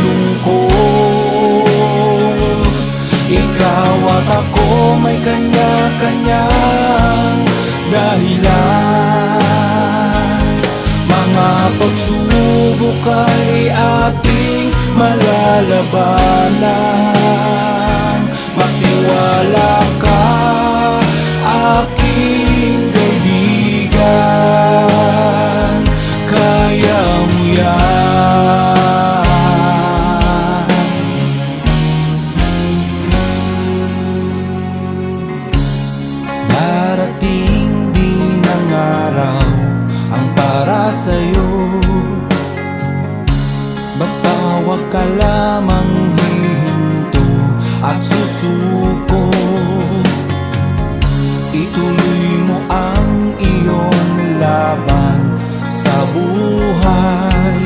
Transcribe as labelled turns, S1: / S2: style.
S1: lungkot. Ikaw at ako may kanya-kanyang dahilan. Mga pagsubok ay ating malalabanan. Magtiwala ka, aking kaibigan, kaya mo yan. Darating din ang araw ang para sa'yo, basta wag ka lamang hihinto at susuko. Ituloy mo ang iyong laban sa buhay.